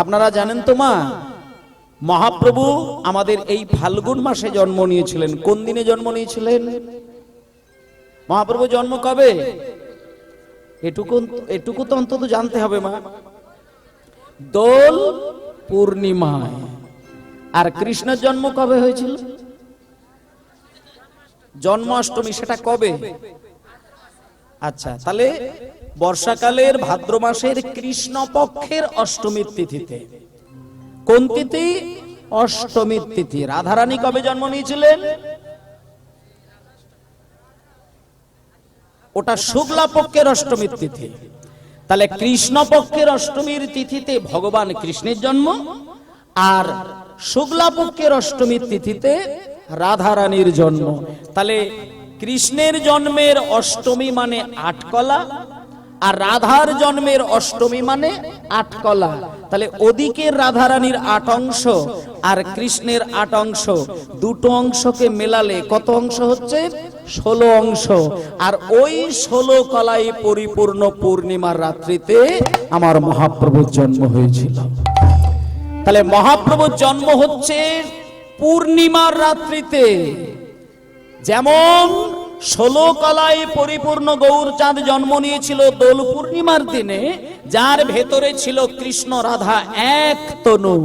আপনারা জানেন তো মা, মহাপ্রভু আমাদের এই ফাল্গুন মাসে জন্ম নিয়েছিলেন। কোন দিনে জন্ম নিয়েছিলেন? মহাপ্রভু জন্ম কবে? এটুকু তো অন্তত জানতে হবে মা। দোল পূর্ণিমায়। আর কৃষ্ণের জন্ম কবে হয়েছিল? জন্মাষ্টমী। সেটা কবে? আচ্ছা, তাহলে বর্ষাকালের ভাদ্র মাসের কৃষ্ণ পক্ষের অষ্টমীর তিথিতে। কোন তিথি? অষ্টমীর তিথি। রাধারানী কবে জন্ম নিয়েছিলেন? ওটা শুক্লা পক্ষের অষ্টমীর তিথি। তাহলে কৃষ্ণ পক্ষের অষ্টমীর তিথিতে ভগবান কৃষ্ণের জন্ম, আর শুক্লা পক্ষের অষ্টমীর তিথিতে রাধারানীর জন্ম। তাহলে কৃষ্ণের জন্মের অষ্টমী মানে আটকলা, আর রাধার জন্মের অষ্টমী মানে আটকলা। তাহলে ওদিকের রাধারানীর 8 অংশ আর কৃষ্ণের 8 অংশ, দুটো অংশকে মেলালে কত অংশ হচ্ছে? 16 অংশ। আর ওই 16 কলায় পরিপূর্ণ পূর্ণিমার রাত্রিতে আমার মহাপ্রভুর জন্ম হয়েছিল। তাহলে মহাপ্রভুর জন্ম হচ্ছে পূর্ণিমার রাত্রিতে। যেমন 16 কলায় পরিপূর্ণ গৌরচাঁদ জন্ম নিয়েছিল দোল পূর্ণিমার দিনে, যার ভেতরে ছিল কৃষ্ণ রাধা এক তনু।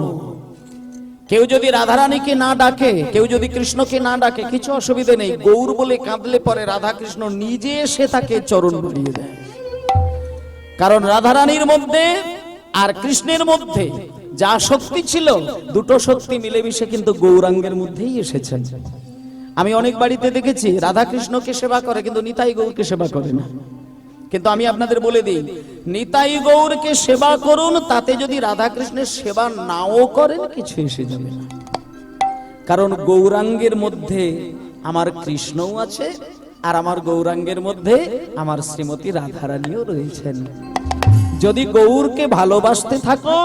কেউ যদি রাধারানীকে না ডাকে, কেউ যদি কৃষ্ণকে না ডাকে, কিছু অসুবিধা নেই। গৌর বলে কাঁদলে পরে রাধা কৃষ্ণ নিজে এসে তাকে চরণ বুলিয়ে দেয়। কারণ রাধারানীর মধ্যে আর কৃষ্ণের মধ্যে যা শক্তি ছিল, দুটো শক্তি মিলেমিশে কিন্তু গৌরাঙ্গের মধ্যেই এসেছেন। আমি অনেক বাড়িতে দেখেছি রাধা কৃষ্ণকে সেবা করে, কিন্তু নিতাই গৌরকে সেবা করে না। কিন্তু আমি আপনাদের বলে দিই, নিতাই গৌরকে সেবা করুন, তাতে যদি রাধা কৃষ্ণের সেবা নাও করেন কিছু এসে যাবে না। কারণ গৌরাঙ্গের মধ্যে আমার কৃষ্ণও আছে, আর আমার গৌরাঙ্গের মধ্যে আমার শ্রীমতী রাধারানীও রয়েছেন। যদি গৌরকে ভালোবাসতে থাকো,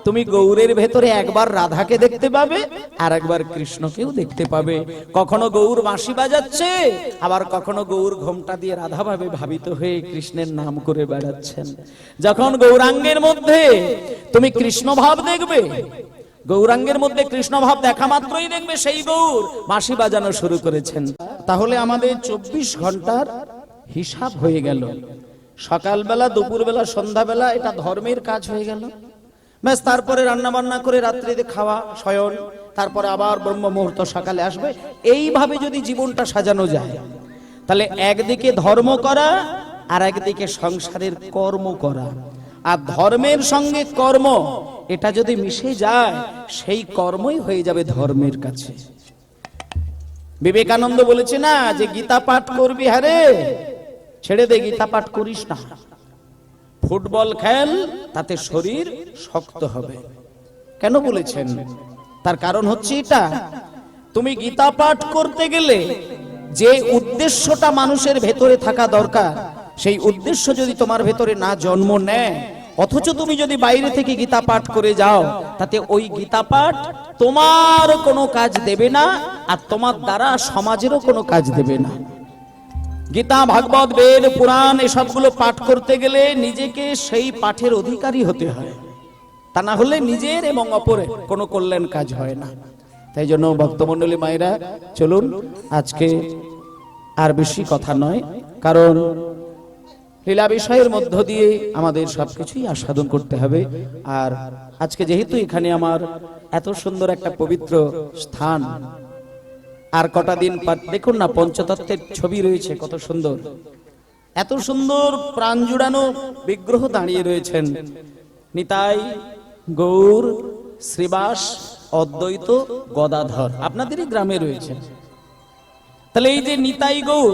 তুমি গৌরের ভেতরে একবার রাধাকে দেখতে পাবে, আর একবার কৃষ্ণকেও দেখতে পাবে। কখনো গৌর বাঁশি বাজাচ্ছে, আবার কখনো গৌর ঘোমটা দিয়ে রাধা ভাবে ভাবিত হয়ে কৃষ্ণের নাম করে বেড়াচ্ছেন। যখন গৌরাঙ্গের মধ্যে তুমি কৃষ্ণ ভাব দেখবে, গৌরাঙ্গের মধ্যে কৃষ্ণ ভাব দেখা মাত্রই দেখবে সেই গৌর বাঁশি বাজানো শুরু করেছেন। তাহলে আমাদের 24 ঘন্টার হিসাব হয়ে গেল। সকালবেলা, দুপুরবেলা, সন্ধ্যাবেলা এটা ধর্মের কাজ হয়ে গেল। ব্যাস, তারপরে রান্না বান্না করে রাত্রিতে খাওয়া, শয়ন, তারপরে আবার ব্রহ্ম মুহূর্ত সকালে আসবে। এইভাবে যদি জীবনটা সাজানো যায়, তাহলে একদিকে ধর্ম করা আর একদিকে সংসারের কর্ম করা। আর ধর্মের সঙ্গে কর্ম এটা যদি মিশে যায়, সেই কর্মই হয়ে যাবে ধর্মের কাছে। বিবেকানন্দ বলেছে না যে গীতা পাঠ করবি, হারে ছেড়ে দে, গীতা পাঠ করিস না। ফুটবল খেল, তাতে শরীর শক্ত হবে। কেন বলেছেন? তার কারণ হচ্ছে এটা, তুমি গীতা পাঠ করতে গেলে যে উদ্দেশ্যটা মানুষের ভেতরে থাকা দরকার, সেই উদ্দেশ্য যদি তোমার ভেতরে না জন্ম নেয়, অথচ তুমি যদি বাইরে থেকে গীতা পাঠ করে যাও, তাতে ওই গীতা পাঠ তোমার কোনো কাজ দেবে না, আর তোমার দ্বারা সমাজেরও কোনো কাজ দেবে না। গীতা, ভাগবত, বেদ, পুরাণ এসবগুলো পাঠ করতে গেলে নিজেকে সেই পাঠের অধিকারী হতে হয়, তা না হলে নিজের এবং অপরের কোনো কল্যাণ কাজ হয় না। তাই জন্য ভক্তমণ্ডলী মায়েরা, চলুন আজকে আর বেশি কথা নয়, কারণ লীলা বিষয়ের মধ্য দিয়ে আমাদের সবকিছুই আস্বাদন করতে হবে। আর আজকে যেহেতু এখানে আমার এত সুন্দর একটা পবিত্র স্থান, আর কটা দিন দেখুন না, পঞ্চতত্ত্বের ছবি রয়েছে কত সুন্দর, এত সুন্দর প্রাণ জুড়ানো বিগ্রহ দাঁড়িয়ে রয়েছেন। নিতাই, গৌর, শ্রীবাস, অদ্বৈত, গদাধর আপনাদেরই গ্রামে রয়েছে। তাহলে এই যে নিতাই গৌর,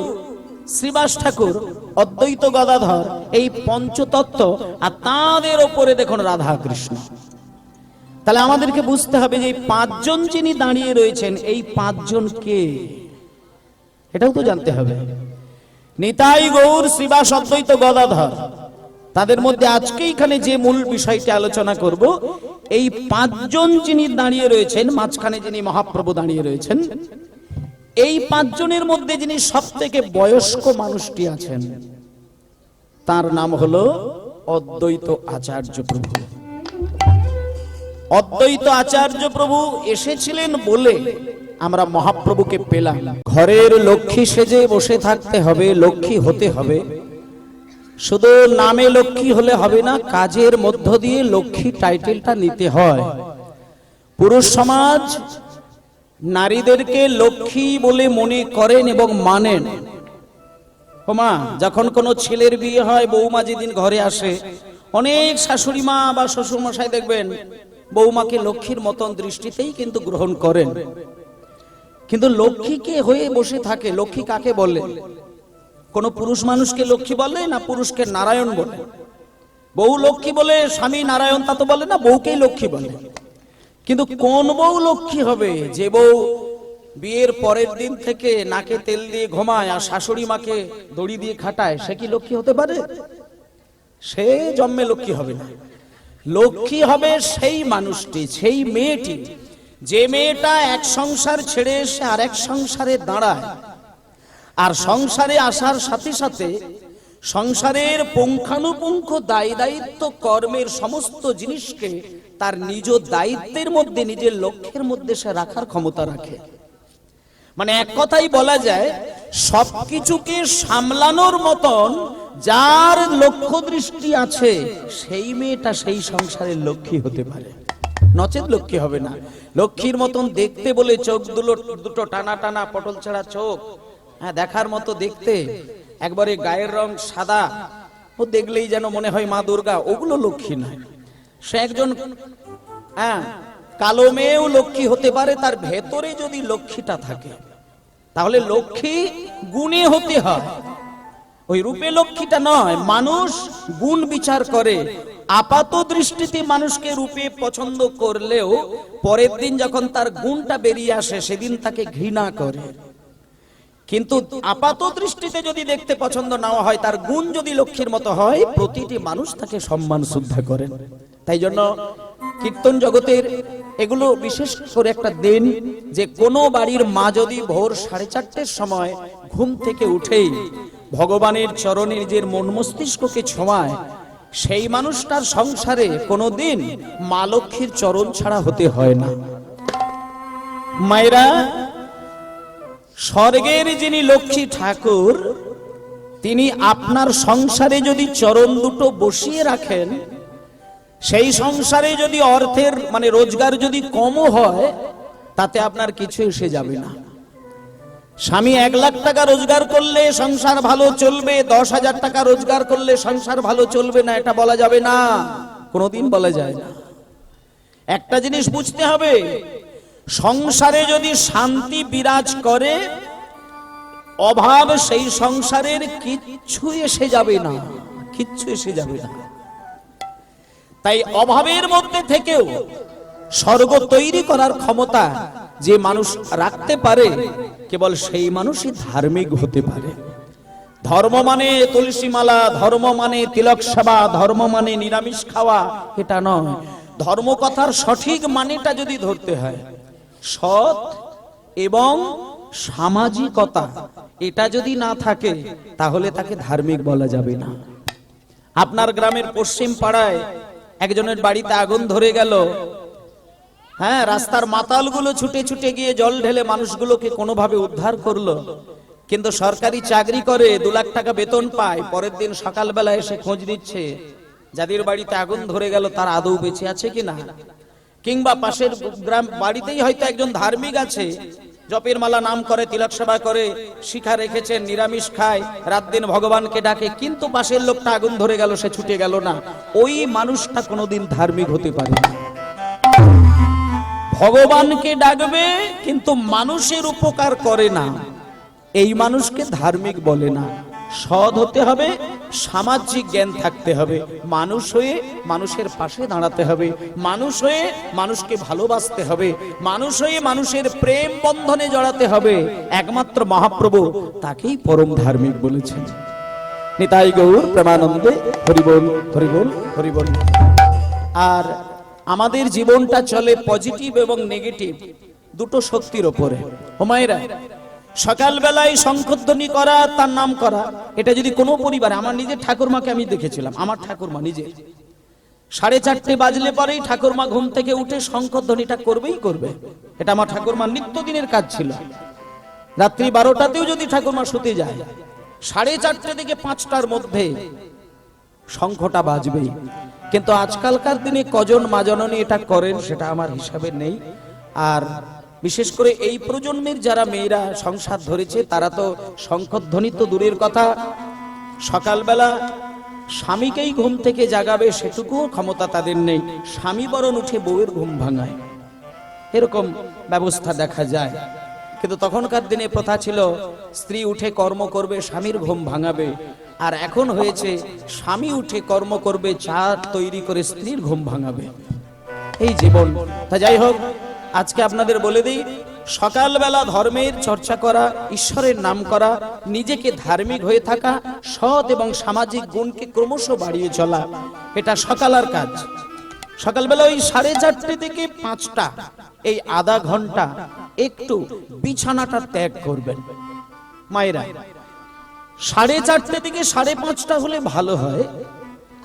শ্রীবাস ঠাকুর, অদ্বৈত, গদাধর, এই পঞ্চতত্ত্ব, আর তাঁদের ওপরে দেখুন রাধা কৃষ্ণ। তাহলে আমাদেরকে বুঝতে হবে যে এই 5 জন যিনি দাঁড়িয়ে রয়েছেন, এই 5 জন কে, এটাও তো জানতে হবে। নিতাই, গৌর, শ্রীবাস, অদ্বৈত, গদাধর, তাদের মধ্যে আজকে এখানে যে মূল বিষয়টি আলোচনা করব, এই 5 জন যিনি দাঁড়িয়ে রয়েছেন, মাঝখানে যিনি মহাপ্রভু দাঁড়িয়ে রয়েছেন, এই 5 জনের মধ্যে যিনি সবথেকে বয়স্ক মানুষটি আছেন, তার নাম হলো অদ্বৈত আচার্য প্রভু। অদ্বৈত আচার্য প্রভু এসেছিলেন বলে আমরা মহাপ্রভুকে পেলাম। ঘরের লক্ষ্মী সেজে বসে থাকতে হবে, লক্ষ্মী হতে হবে। শুধু নামে লক্ষ্মী হলে হবে না, কাজের মধ্য দিয়ে লক্ষ্মী টাইটেলটা নিতে হয়। পুরুষ সমাজ নারীদেরকে লক্ষ্মী বলে মনে করেন এবং মানেন। ওমা, যখন কোনো ছেলের বিয়ে হয়, বৌমা যেদিন ঘরে আসে, অনেক শাশুড়ি মা বা শ্বশুর মশাই দেখবেন বৌমাকে লক্ষ্মীর মতন দৃষ্টিতেই কিন্তু গ্রহণ করেন। কিন্তু লক্ষ্মীকে হয়ে বসে থাকে। লক্ষ্মী কাকে বলে? কোন পুরুষ মানুষকে লক্ষ্মী বলে না পুরুষকে নারায়ণ বলে? বউ লক্ষ্মী বলে স্বামী নারায়ণ তা তো বলে না, বউকেই লক্ষ্মী বলে। কিন্তু কোন বউ লক্ষ্মী হবে? যে বউ বিয়ের পরের দিন থেকে নাকে তেল দিয়ে ঘুমায় আর শাশুড়ি মাকে দড়ি দিয়ে খাটায়, সে কি লক্ষ্মী হতে পারে? সে জন্মে লক্ষ্মী হবে না। লক্ষ্মী হবে সেই মানুষটি, সেই মেয়েটি, যে মেয়েটা এক সংসার ছেড়ে এসে আর এক সংসারে দাঁড়ায়, আর সংসারে আসার সাথে সাথে সংসারের পুঙ্খানুপুঙ্খ দায় দায়িত্ব কর্মের সমস্ত জিনিসকে তার নিজ দায়িত্বের মধ্যে, নিজের লক্ষ্যের মধ্যে সে রাখার ক্ষমতা রাখে। মানে এক কথাই বলা যায়, সবকিছুকে সামলানোর মতন যার লক্ষ্য দৃষ্টি আছে, সেই মেয়েটা সেই সংসারের লক্ষ্মী হতে পারে, নচেত লক্ষ্মী হবে না। লক্ষ্মীর মতন দেখতে বলে চোখ দুটো টানা টানা, পটল ছাড়া চোখ, হ্যাঁ, দেখার মতো দেখতে, একবারে গায়ের রং সাদা, ও দেখলেই যেন মনে হয় মা দুর্গা, ওগুলো লক্ষ্মী নয়। সে একজন কালো মেয়েও লক্ষ্মী হতে পারে, তার ভেতরে যদি লক্ষ্মীটা থাকে। তাহলে লক্ষ্মী গুণে হতে হয়, ওই রূপে লক্ষ্মীটা নয়। মানুষ গুণ বিচার করে। আপাত দৃষ্টিতে মানুষকে রূপে পছন্দ করলেও পরের দিন যখন তার গুণটা বেরিয়ে আসে, সেদিন তাকে ঘৃণা করে। কিন্তু আপাত দৃষ্টিতে যদি দেখতে পছন্দ না হয়, তার গুণ যদি লক্ষ্মীর মতো হয়, প্রতিটি মানুষ তাকে সম্মান শ্রদ্ধা করেন। তাই জন্য কীর্তন জগতের এগুলো বিশেষ করে একটা দিন, যে কোনো বাড়ির মা যদি ভোর 4:30 সময় ঘুম থেকে উঠেই ভগবানের চরণে নিজের মন মস্তিষ্ককে ছোঁয়ায়, সেই মানুষটার সংসারে কোনোদিন মা লক্ষ্মীর চরণ ছাড়া হতে হয় না। মায়েরা, স্বর্গের যিনি লক্ষ্মী ঠাকুর, তিনি আপনার সংসারে যদি চরণ দুটো বসিয়ে রাখেন, সেই সংসারে যদি অর্থের মানে রোজগার যদি কমও হয়, তাতে আপনার কিছু এসে যাবে না। স্বামী 1 লাখ টাকা রোজগার করলে সংসার ভালো চলবে, 10,000 টাকা রোজগার করলে সংসার ভালো চলবে না, এটা বলা যাবে না, কোনোদিন বলা যায় না। একটা জিনিস বুঝতে হবে, সংসারে যদি শান্তি বিরাজ করে, অভাব সেই সংসারের কিচ্ছু এসে যাবে না, কিচ্ছু এসে যাবে না। তাই অভাবের মধ্যে থেকেও স্বর্গ তৈরি করার ক্ষমতা যে মানুষ রাখতে পারে, কেবল সেই মানুষই ধার্মিক হতে পারে। ধর্ম মানে তুলসী মালা, ধর্ম মানে তিলক সেবা, ধর্ম মানে নিরামিষ খাওয়া, এটা নয়। ধর্ম কথার সঠিক মানেটা যদি ধরতে হয়, সৎ এবং সামাজিকতা, এটা যদি না থাকে, তাহলে তাকে ধার্মিক বলা যাবে না। আপনার গ্রামের পশ্চিম পাড়ায় একজনের বাড়িতে আগুন ধরে গেল, হ্যাঁ, রাস্তার মাতালগুলো ছুটে ছুটে গিয়ে জল ঢেলে মানুষগুলোকে কোনোভাবে উদ্ধার করলো। কিন্তু সরকারি চাকরি করে, 2 লাখ টাকা বেতন পায়, পরের দিন সকালবেলা এসে খোঁজ দিচ্ছে যাদের বাড়িতে আগুন ধরে গেল তার আদৌ বেঁচে আছে কিনা। কিংবা পাশের গ্রাম বাড়িতেই হয়তো একজন ধার্মিক আছে, জপের মালা নাম করে, তিলক সেবা করে, শিখা রেখেছেন, নিরামিষ খায়, রাত দিন ভগবানকে ডাকে, কিন্তু পাশের লোকটা আগুন ধরে গেল, সে ছুটে গেল না। ওই মানুষটা কোনোদিন ধার্মিক হতে পারে না। ভগবানকে ডাকবে কিন্তু মানুষের উপকার করে না, এই মানুষকে ধার্মিক বলে না। সৎ হতে হবে, সামাজিক জ্ঞান থাকতে হবে, মানুষ হয়ে মানুষের পাশে দাঁড়াতে হবে, মানুষ হয়ে মানুষকে ভালোবাসতে হবে, মানুষ হয়ে মানুষের প্রেম বন্ধনে জড়াতে হবে। একমাত্র মহাপ্রভু তাকেই পরম ধার্মিক বলেছেন। নিতাই গৌর প্রেমানন্দে, হরিবোল হরিবোল হরিবোল। আর আমাদের জীবনটা চলে পজিটিভ এবং নেগেটিভ দুটো শক্তির উপরে। হোমায়রা, সকালবেলায় শঙ্খধ্বনি করা, তার নাম করা, এটা যদি কোনো পরিবারে, আমার নিজের ঠাকুরমাকে আমি দেখেছিলাম, আমার ঠাকুরমা নিজে 4:30 বাজলে পরেই ঠাকুরমা ঘুম থেকে উঠে শঙ্খধ্বনিটা করবেই করবে। এটা আমার ঠাকুরমার নিত্যদিনের কাজ ছিল। রাত্রি 12টাতেও যদি ঠাকুরমা শুতে যায়, 4:30 থেকে 5টার মধ্যে শঙ্খটা বাজবেই। কিন্তু আজকালকার দিনে কজন মা জননী এটা করেন সেটা আমার হিসাবে নেই। আর বিশেষ করে এই প্রজন্মের যারা মেয়েরা সংসার ধরেছে তারা তো শঙ্খধ্বনি তো দূরের কথা, সকালবেলা স্বামীকেই ঘুম থেকে জাগাবে সেটুকুও ক্ষমতা তাদের নেই। স্বামী বরং উঠে বউয়ের ঘুম ভাঙায়, এরকম ব্যবস্থা দেখা যায়। কিন্তু তখনকার দিনে প্রথা ছিল স্ত্রী উঠে কর্ম করবে, স্বামীর ঘুম ভাঙাবে। আর এখন হয়েছে স্বামী উঠে কর্ম করবে, চা তৈরি করে স্ত্রীর ঘুম ভাঙাবে। এই জীবন। তা যাই হোক, আজকে আপনাদের বলে দিই, সকালবেলা ধর্মের চর্চা করা, ঈশ্বরের নাম করা, নিজেকে ধার্মিক হয়ে থাকা, সৎ এবং সামাজিক গুণকে ক্রমশ বাড়িয়ে চলা, এটা সকালের কাজ। সকালবেলা ওই 4:30 থেকে 5টা এই আধা ঘন্টা একটু বিছানাটা ত্যাগ করবেন মায়েরা। 4:30 থেকে 5:30 হলে ভালো হয়।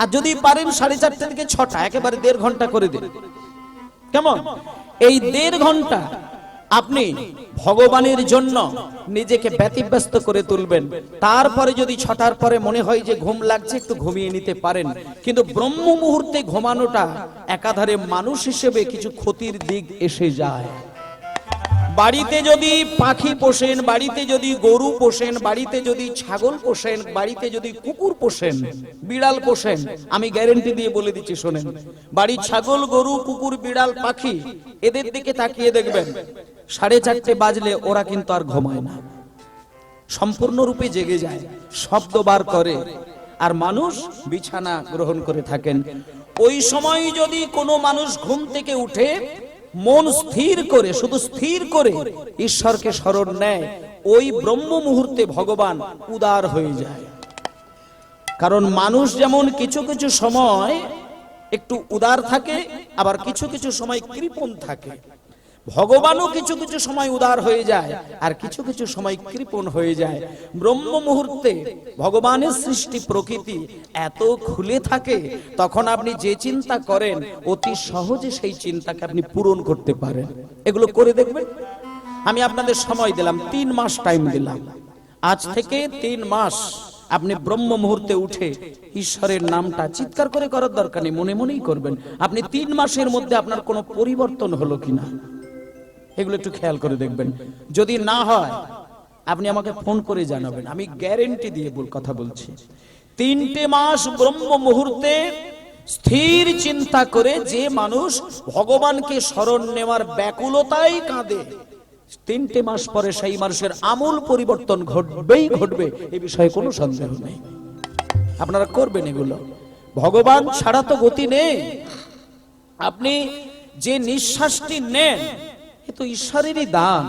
আর যদি পারেন 4:30 থেকে 6টা, একেবারে 1.5 ঘন্টা করে দিন। কেমন? এই 1.5 ঘন্টা আপনি ভগবানের জন্য নিজেকে ব্যতিব্যস্ত করে তুলবেন। তারপরে যদি 6টার পরে মনে হয় যে ঘুম লাগছে, একটু ঘুমিয়ে নিতে পারেন। কিন্তু ব্রহ্ম মুহূর্তে ঘুমানোটা একাধারে মানুষ হিসেবে কিছু ক্ষতির দিক এসে যায়। বাড়িতে যদি পাখি পোষেন, বাড়িতে যদি গরু পোষেন, বাড়িতে যদি ছাগল পোষেন, বাড়িতে যদি কুকুর পোষেন, বিড়াল পোষেন, আমি গ্যারেন্টি দিয়ে বলে দিচ্ছি শোনেন, বাড়ির ছাগল, গরু, কুকুর, বিড়াল, পাখি এদের দিকে তাকিয়ে দেখবেন 4:30 বাজলে ওরা কিন্তু আর ঘুমায় না, সম্পূর্ণরূপে জেগে যায়, শব্দ বার করে, আর মানুষ বিছানা গ্রহণ করে থাকেন। ওই সময় যদি কোনো মানুষ ঘুম থেকে উঠে মন স্থির করে, শুধু স্থির করে ঈশ্বরকে স্মরণ নেয়, ওই ব্রহ্ম মুহূর্তে ভগবান উদার হয়ে যায়। কারণ মানুষ যেমন কিছু কিছু সময় একটু উদার থাকে, আবার কিছু কিছু সময় কৃপণ থাকে, ভগবানও কিছু কিছু সময় উদার হয়ে যায় আর কিছু কিছু সময় কৃপণ হয়ে যায়। ব্রহ্ম মুহূর্তে ভগবানের সৃষ্টি প্রকৃতি এত খুলে থাকে, তখন আপনি যে চিন্তা করেন অতি সহজে সেই চিন্তাকে আপনি পূরণ করতে পারেন। এগুলো করে দেখবেন। আমি আপনাদের সময় দিলাম, 3 মাস টাইম দিলাম। আজ থেকে 3 মাস আপনি ব্রহ্ম মুহূর্তে উঠে ঈশ্বরের নামটা চিৎকার করে করার দরকার নেই, মনে মনেই করবেন। আপনি 3 মাসের মধ্যে আপনার কোনো পরিবর্তন হলো কিনা এগুলো একটু খেয়াল করে দেখবেন। যদি না হয় আপনি আমাকে ফোন করে জানাবেন, আমি গ্যারেন্টি দিয়ে কথা বলছি। 3টে মাস ব্রহ্ম মুহূর্তে স্থির চিন্তা করে যে মানুষ ভগবানকে স্মরণ নেওয়ার ব্যাকুলতায় কাঁদে, 3টে মাস পরে সেই মানুষের আমূল পরিবর্তন ঘটবেই ঘটবে, এ বিষয়ে কোনো সন্দেহ নেই। আপনারা করবেন এগুলো। ভগবান ছাড়া তো গতি নেই। আপনি যে নিঃশ্বাসটি নেন এ তো ঈশ্বরেরই দান।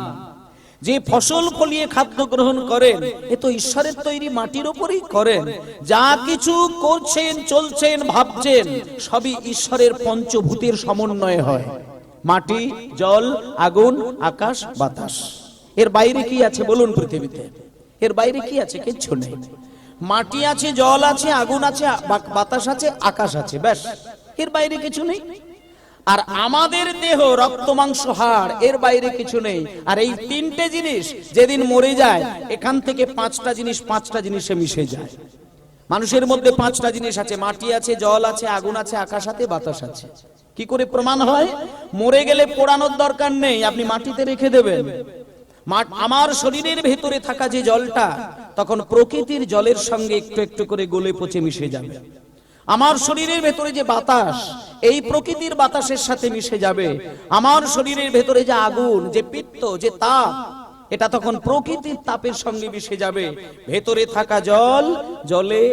যে ফসল ফলিয়ে খাদ্য গ্রহণ করেন এ তো ঈশ্বরের তৈরি মাটির উপরই করেন। যা কিছু করছেন, চলছেন, ভাবছেন সবই ঈশ্বরের পঞ্চভূতের সমন্বয়ে হয়। মাটি, জল, আগুন, আকাশ, বাতাস, এর বাইরে কি আছে বলুন পৃথিবীতে? এর বাইরে কি আছে? কিচ্ছু নেই। মাটি আছে, জল আছে, আগুন আছে, বাতাস আছে, আকাশ আছে, ব্যাস, এর বাইরে কিছু নেই। আর আমাদের দেহ, রক্ত, মাংস, হাড়, এর বাইরে কিছু নেই। আর এই 3টে জিনিস যেদিন মরে যায়, এখান থেকে 5টা জিনিসে মিশে যায়। মানুষের মধ্যে 5টা জিনিস আছে, মাটি আছে, জল আছে, আগুন আছে, আকাশ আছে, বাতাস আছে। কি করে প্রমাণ হয়? মরে গেলে পোড়ানোর দরকার নেই, আপনি মাটিতে রেখে দেবেন। আমার শরীরের ভেতরে থাকা যে জলটা তখন প্রকৃতির জলের সঙ্গে একটু একটু করে গলে পচে মিশে যাবে। আমার শরীরের ভেতরে যে বাতাস, এই প্রকৃতির বাতাসের সাথে মিশে যাবে। আমার শরীরের ভেতরে যে আগুন, যে পিত্ত, যে তাপ, এটা তখন প্রকৃতির তাপের সঙ্গে মিশে যাবে। ভেতরে থাকা জল, জলে,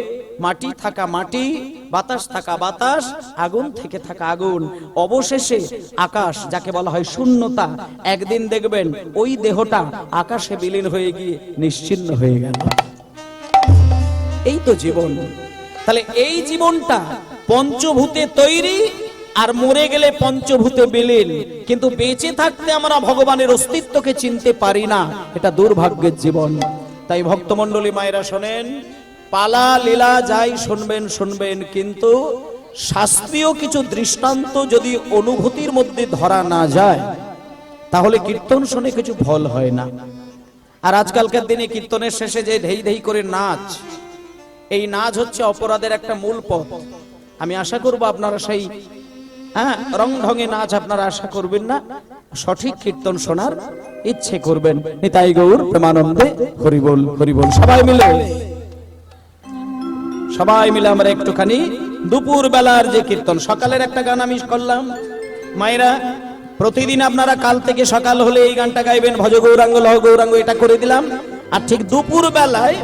মাটি থাকা মাটি, বাতাস থাকা বাতাস, আগুন থেকে থাকা আগুন, অবশেষে আকাশ, যাকে বলা হয় শূন্যতা। একদিন দেখবেন ওই দেহটা আকাশে বিলীন হয়ে গিয়ে নিশ্চিহ্ন হয়ে গেল। এই তো জীবন। তাহলে এই জীবনটা পঞ্চভূতে তৈরি, আর মরে গেলে পঞ্চভূতে বিলীন। কিন্তু বেঁচে থাকতে আমরা ভগবানের অস্তিত্বকে চিনতে পারি না, এটা দুর্ভাগ্যের জীবন। তাই ভক্তমণ্ডলী মায়েরা শোনেন, পালা লীলা যাই শুনবেন শুনবেন, কিন্তু শাস্ত্রীয় কিছু দৃষ্টান্ত যদি অনুভূতির মধ্যে ধরা না যায় তাহলে কীর্তন শুনে কিছু ফল হয় না। আর আজকালকার দিনে কীর্তনের শেষে যে ধেই ধেই করে নাচ, এই নাচ হচ্ছে অপরাধের একটা মূল পথ। আমি আশা করব আপনারা সেই রং ঢঙে নাচ আপনারা আশা করবেন না, সঠিক কীর্তন শোনার ইচ্ছে করবেন। নিতাই গৌর প্রেমানন্দে হরি বল হরি বল। সবাই মিলে আমরা একটুখানি দুপুর বেলার যে কীর্তন, সকালের একটা গান আমি করলাম, মায়েরা প্রতিদিন আপনারা কাল থেকে সকাল হলে এই গানটা গাইবেন, ভজ গৌরাঙ্গ লহ গৌরাঙ্গ, এটা করে দিলাম। আর ঠিক দুপুর বেলায়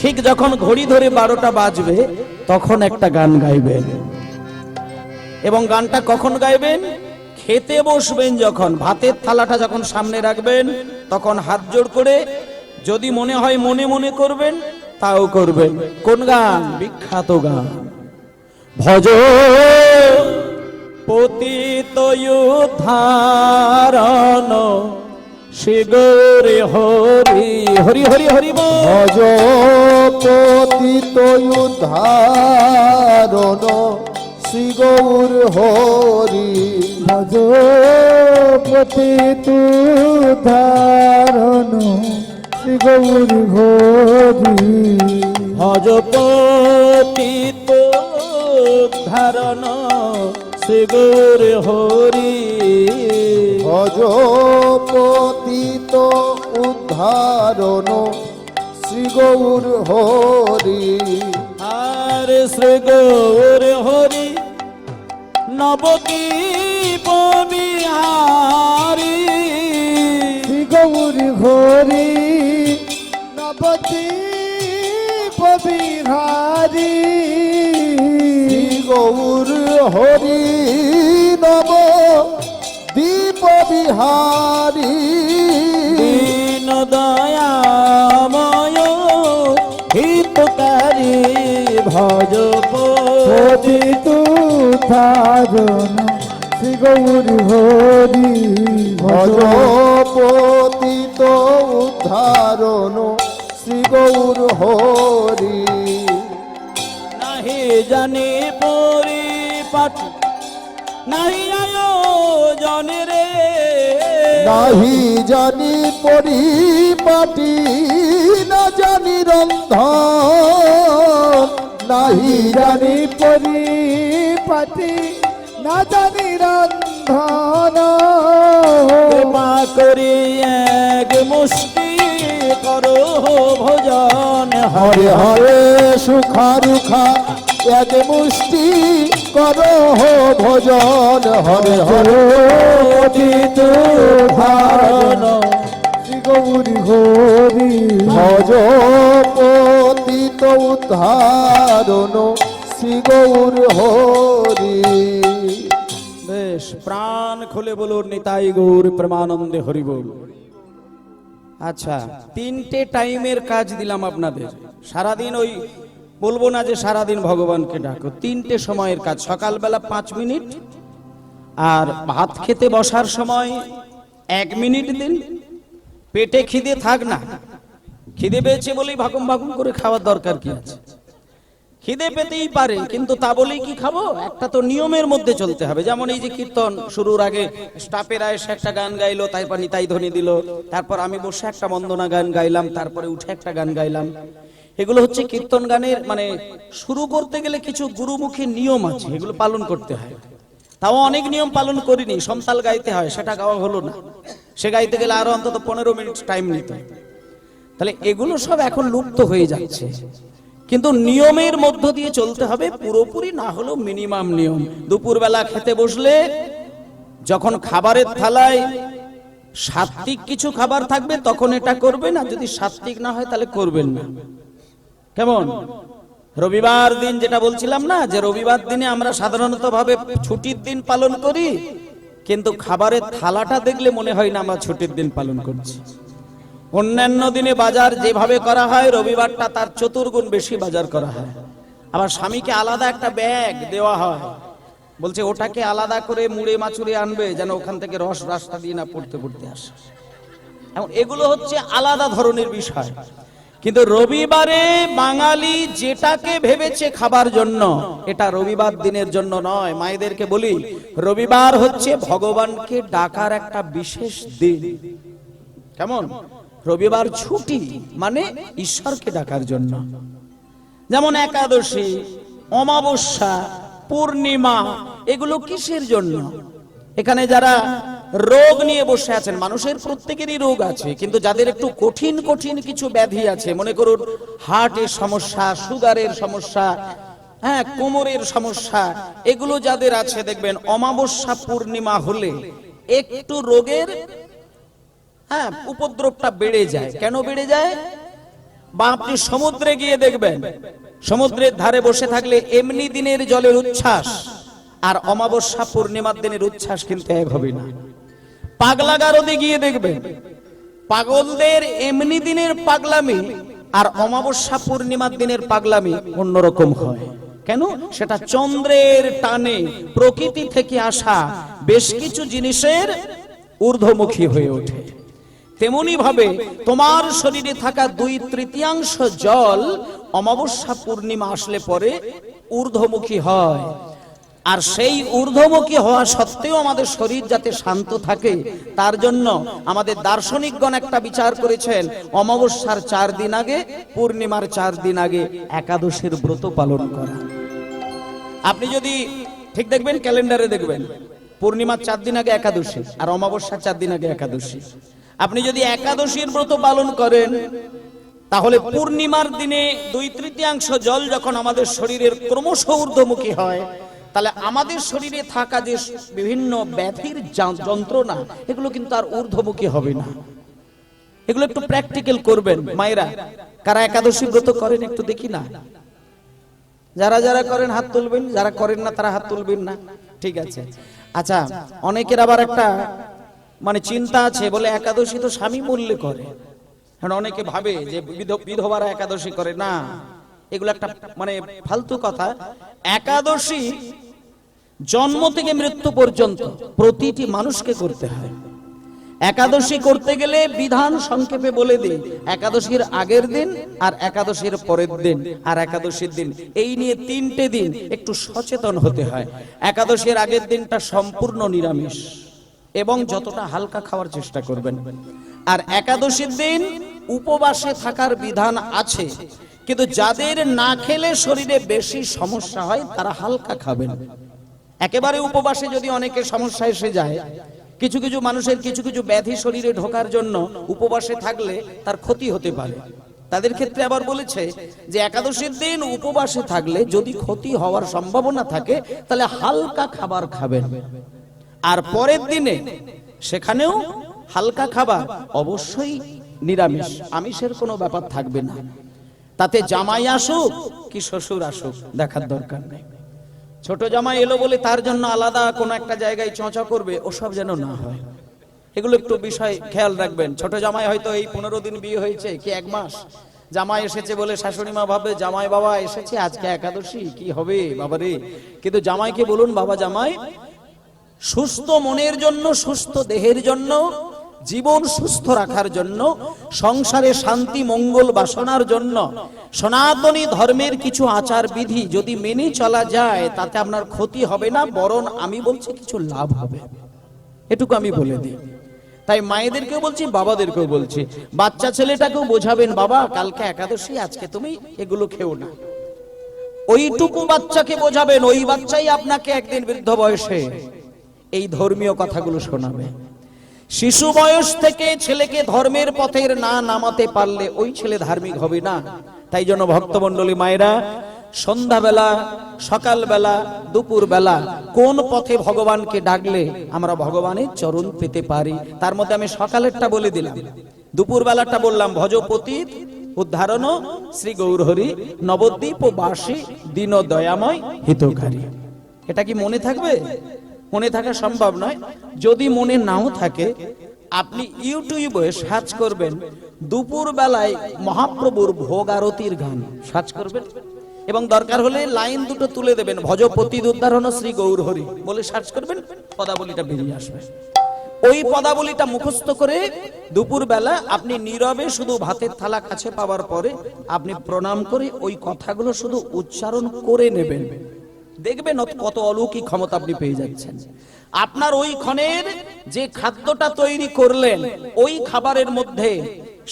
ঠিক যখন ঘড়ি ধরে 12টা বাজবে তখন একটা গান গাইবেন। এবং গানটা কখন গাইবেন? খেতে বসবেন যখন, ভাতের থালাটা যখন সামনে রাখবেন তখন হাত জোড় করে, যদি মনে হয় মনে মনে করবেন তাও করবেন। কোন গান? বিখ্যাত গান, ভজ পতিত উদ্ধারণ শ্রী গৌরে হরি হরি হরি হরি ভজ পতিত উদ্ধারণ শ্রী গৌর হরি। ভজ পতিত উদ্ধারণ শ্রী গৌর হরি। ভজ পতিত উদ্ধারণ শ্রী গৌর হরি। ভজ পতিত উদ্ধারণ শ্রী গৌর হরি। আর শ্রী গৌর হরি নবদ্বীপ বিহারী। শ্রী গৌর হরি নবদ্বীপ বিহারী। শ্রী গৌর হরি নব দীপ বিহারী। দীন দয়াময় হিতকারী ভজ পতিত উদ্ধারণ শ্রী গৌর হরি। ভজ পতিত উদ্ধারণ শ্রী গৌর হরি। নাহি জানি পরিপাঠ নাহি আয়োজন রে। নাহি জানি পরিপাটি না জানি রন্ধন। নাহি জানি পরিপাটি না জানি রন্ধন। কৃপা করি এক মুষ্টি করো ভোজন। হরে হরে সুখা রুখা এক মুষ্টি করো ভোজন। হরে হরে পতিত উদ্ধারণ শ্রী গৌর হরি। ভজ পতিত উদ্ধারণ শ্রী গৌর হরি। বেশ, প্রাণ খুলে বলুন নিতাই গৌর প্রেমানন্দে হরি বল। আচ্ছা, 3টে টাইমের কাজ দিলাম আপনাদের। সারাদিন ওই বলবো না যে সারাদিন ভগবানকে ডাকো, 3টে সময়ের কাজ। সকালবেলা 5 মিনিট, আর ভাত খেতে বসার সময় 1 মিনিট দিন। পেটে খিদে থাক না, খিদে পেয়েছে বলেই ভাকুম ভাকুম করে খাওয়ার দরকার কি আছে? খিদে পেতেই পারে, কিন্তু তা বলেই কি খাবো? একটা তো নিয়মের মধ্যে চলতে হবে। যেমন এই যে কীর্তন শুরুর আগে স্টাফেরা এসে একটা গান গাইলো, তারপর নিতাই ধ্বনি দিল, তারপর আমি বসে একটা বন্দনা গান গাইলাম, তারপরে উঠে একটা গান গাইলাম। এগুলো হচ্ছে কীর্তন গানের মানে শুরু করতে গেলে কিছু গুরুমুখী নিয়ম আছে, এগুলো পালন করতে হয়। তাও অনেক নিয়ম পালন করিনি। সমতাল গাইতে হয়, সেটা গাওয়া হলো না। সে গাইতে গেলে আরো অন্তত 15 মিনিট টাইম নিত। তাহলে এগুলো সব এখন লুপ্ত হয়ে যাচ্ছে, কিন্তু নিয়মের মধ্য দিয়ে চলতে হবে, পুরোপুরি না হলেও মিনিমাম নিয়ম। দুপুরবেলা খেতে বসলে যখন খাবারের থালায় সাত্বিক কিছু খাবার থাকবে তখন এটা করবেন, আর যদি সাত্বিক না হয় তাহলে করবেন না। কেমন? রবিবার দিন যেটা বলছিলাম না, যে রবিবার দিনে আমরা সাধারণত ভাবে ছুটির দিন পালন করি, কিন্তু খাবারের থালাটা দেখলে মনে হয় না আমরা ছুটির দিন পালন করছি। অন্যান্য দিনে বাজার যেভাবে করা হয়, রবিবারটা তার 4 গুণ বেশি বাজার করা হয়। আবার স্বামীকে আলাদা একটা ব্যাগ দেওয়া হয়, বলছে ওটাকে আলাদা করে মুড়ে মাছুরে আনবে, যেন ওখান থেকে রস রাস্তা দিয়ে না পড়তে পড়তে আসে। এগুলো হচ্ছে আলাদা ধরনের বিষয়। কিন্তু রবিবারে বাঙালি যেটাকে ভেবেছে খাবার জন্য, এটা রবিবার দিনের জন্য নয়। মায়েদেরকে বলি, রবিবার হচ্ছে ভগবানকে ডাকার একটা বিশেষ দিন। কেমন? রবিবার ছুটি, মানে ঈশ্বরকে ডাকার জন্য। যেমন একাদশী, অমাবস্যা, পূর্ণিমা, এগুলো কিসের জন্য? এখানে যারা রোগ নিয়ে বসে আছেন, মানুষের প্রত্যেকেরই রোগ আছে, কিন্তু যাদের একটু কঠিন কঠিন কিছু ব্যাধি আছে, মনে করুন হার্টের সমস্যা, সুগারের সমস্যা, হ্যাঁ, কোমরের সমস্যা, এগুলো যাদের আছে, দেখবেন অমাবস্যা পূর্ণিমা হলে একটু রোগের উপদ্রবটা বেড়ে যায়। কেন বেড়ে যায়? বা আপনি সমুদ্রে গিয়ে দেখবেন, সমুদ্রের ধারে বসে থাকলে এমনি দিনের জলের উচ্ছ্বাস আর অমাবস্যা পূর্ণিমার দিনের উচ্ছ্বাস কিন্তু এক হবে না। পাগলা গারদে গিয়ে দেখবেন, পাগলদের এমনি দিনের পাগলামি আর অমাবস্যা পূর্ণিমার দিনের পাগলামি অন্যরকম হয়। কেন? সেটা চন্দ্রের টানে প্রকৃতি থেকে আসা বেশ কিছু জিনিসের ঊর্ধ্বমুখী হয়ে ওঠে। তেমনি ভাবে তোমার শরীরে থাকা 2/3 জল অমাবস্যা পূর্ণিমা আসলে পরে ঊর্ধ্বমুখী হয়। আর সেই ঊর্ধ্বমুখী হওয়া সত্ত্বেও আমাদের শরীর যাতে শান্ত থাকে, তার জন্য আমাদের দার্শনিকগণ একটা বিচার করেছেন, অমাবস্যার 4 দিন আগে, পূর্ণিমার 4 দিন আগে একাদশীর ব্রত পালন করা। আপনি যদি ঠিক দেখবেন, ক্যালেন্ডারে দেখবেন পূর্ণিমার 4 দিন আগে একাদশী আর অমাবস্যার 4 দিন আগে একাদশী। আপনি যদি একাদশীর ব্রত পালন করেন, তাহলে পূর্ণিমার দিনে 2/3 জল যখন আমাদের শরীরের ক্রমশ ঊর্ধ্বমুখী হয়, তাহলে আমাদের শরীরে থাকা যে বিভিন্ন ব্যাধির যন্ত্রণা, এগুলো কিন্তু আর ঊর্ধ্বমুখী হবে না। এগুলো একটু প্র্যাকটিক্যাল করবেন মায়েরা। কারা একাদশী ব্রত করেন একটু দেখি না? যারা যারা করেন হাত তুলবেন, যারা করেন না তারা হাত তুলবেন না। ঠিক আছে। আচ্ছা, অনেকের আবার একটা চিন্তা আছে, বলে একাদশী তো স্বামী মূল্যে করে। অনেকে ভাবে যে বিধবারা একাদশী করে না, এগুলো একটা ফালতু কথা। একাদশী জন্ম থেকে মৃত্যু পর্যন্ত প্রতিটি মানুষকে করতে হয়। একাদশী করতে গেলে বিধান সংক্ষেপে বলে দিই, একাদশীর আগের দিন আর একাদশীর পরের দিন আর একাদশীর দিন, এই নিয়ে 3টে দিন একটু সচেতন হতে হয়। একাদশীর আগের দিনটা সম্পূর্ণ নিরামিষ এবং যতটা হালকা খাওয়ার চেষ্টা করবেন। আর একাদশীর দিন উপবাসে থাকার বিধান আছে, কিন্তু যাদের না খেলে শরীরে বেশি সমস্যা হয় তারা হালকা খাবেন। একেবারে উপবাসে যদি অনেকের সমস্যা এসে যায়, কিছু কিছু মানুষের কিছু কিছু ব্যাধি শরীরে ঢোকার জন্য উপবাসে থাকলে তার ক্ষতি হতে পারে। তাদের ক্ষেত্রে আবার বলেছে যে একাদশীর দিন উপবাসে থাকলে যদি ক্ষতি হওয়ার সম্ভাবনা থাকে, তাহলে হালকা খাবার খাবেন। আর পরের দিনে সেখানেও হালকা খাবার, অবশ্যই নিরামিষ, আমিষের কোনো ব্যাপার থাকবে না। তাতে জামাই আসুক কি শ্বশুর আসুক দেখার দরকার নেই। ছোট জামাই এলো বলে তার জন্য আলাদা কোনো একটা জায়গায় চঁচা করবে, ওসব যেন না হয়। এগুলো একটু বিষয় খেয়াল রাখবেন। ছোট জামাই হয়তো এই 15 দিন বিয়ে হয়েছে কি 1 মাস, জামাই এসেছে বলে শাশুড়ি মা ভাবে জামাই বাবা এসেছে, আজকে একাদশী, কি হবে বাবারে। কিন্তু জামাইকে বলুন, বাবা জামাই, সুস্থ মনের জন্য, সুস্থ দেহের জন্য, জীবন সুস্থ রাখার জন্য, সংসারে শান্তি মঙ্গল বাসনার জন্য সনাতনী ধর্মের কিছু আচার বিধি যদি মেনে চলা যায়, তাতে আপনার ক্ষতি হবে না, বরং আমি বলছি কিছু লাভ হবে। এটুকু আমি বলে দিই। তাই মায়েদেরকেও বলছি, বাবাদেরকেও বলছি, বাচ্চা ছেলেটাকেও বোঝাবেন, বাবা কালকে একাদশী, আজকে তুমি এগুলো খেও না। ওইটুকু বাচ্চাকে বোঝাবেন, ওই বাচ্চাই আপনাকে একদিন বৃদ্ধ বয়সে এই ধর্মীয় কথাগুলো শোনাবে। শিশু বয়স থেকে ছেলেকে ধর্মের পথের না নামাতে পারলে ওই ছেলে ধার্মিক হবে না। তাই জন্য ভক্তমণ্ডলী মায়েরা, সন্ধ্যাবেলা, সকালবেলা, দুপুরবেলা কোন পথে ভগবানকে ডাকলে আমরা ভগবানের চরণ পেতে পারি, তার মধ্যে আমি সকালেরটা বলে দিলাম, দুপুরবেলাটা বললাম ভজপতীত উদ্ধারণ শ্রী গৌরহরি নবদ্বীপ ও বাসী দীন দয়াময় হিতকারী। এটা কি মনে থাকবে? মনে থাকা সম্ভব নয়। যদি মনে নাও থাকে, আপনি ইউটিউবে সার্চ করবেন, দুপুর বেলায় মহাপ্রভুর ভোগ আরতির গান সার্চ করবেন, এবং দরকার হলে লাইন দুটো তুলে দেবেন, ভজপতি উদ্ধারণ শ্রী গৌরহরি বলে সার্চ করবেন, পদাবলীটা বেরিয়ে আসবে। ওই পদাবলীটা মুখস্থ করে দুপুরবেলা আপনি নীরবে শুধু ভাতের থালা কাছে পাওয়ার পরে আপনি প্রণাম করে ওই কথাগুলো শুধু উচ্চারণ করে নেবেন, দেখবেন কত অলৌকিক ক্ষমতা আপনি পেয়ে যাচ্ছেন। আপনার ওই ক্ষণের যে খাদ্যটা তৈরি করলেন ওই খাবারের মধ্যে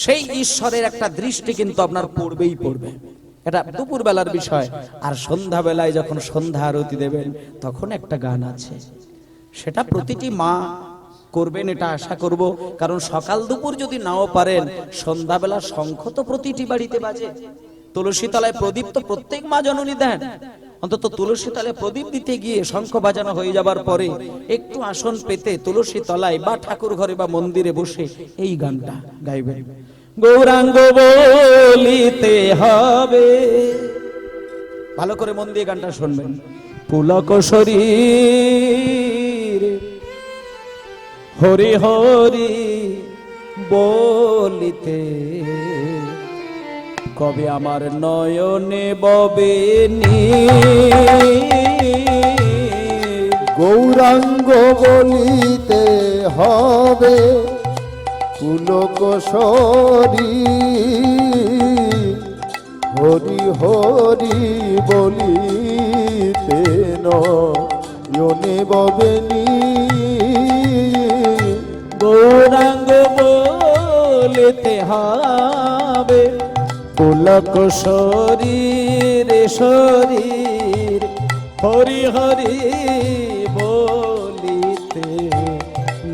সেই ঈশ্বরের একটা দৃষ্টি কিন্তু আপনার পড়বেই পড়বে। এটা দুপুর বেলার বিষয়। আর সন্ধ্যা বেলায় যখন সন্ধ্যা আরতি দেবেন তখন একটা গান আছে, সেটা প্রতিটি মা করবেন এটা আশা করব। কারণ সকাল দুপুর যদি নাও পারেন, সন্ধ্যাবেলা শঙ্খ তো প্রতিটি বাড়িতে বাজে। তুলসী তলায় প্রদীপ তো প্রত্যেক মা জননী দেন। অন্তত তুলসী তলায় প্রদীপ দিতে গিয়ে শঙ্খ বাজানো হয়ে যাবার পরে একটু আসন পেতে তুলসী তলায় বা ঠাকুর ঘরে বা মন্দিরে বসে এই গানটা গাইবেন। গৌরাঙ্গ বলিতে হবে, ভালো করে মন দিয়ে গানটা শুনবেন। পুলক শরীর হরি হরি বলিতে কবে আমার নয়নে ববে গৌরাঙ্গ বলিতে হবে পুলক শরীর হরি হরি বলিতে নয়নে ববে গৌরাঙ্গ বলিতে হবে পুলক শরীর শরীর হরি হরি বলিতে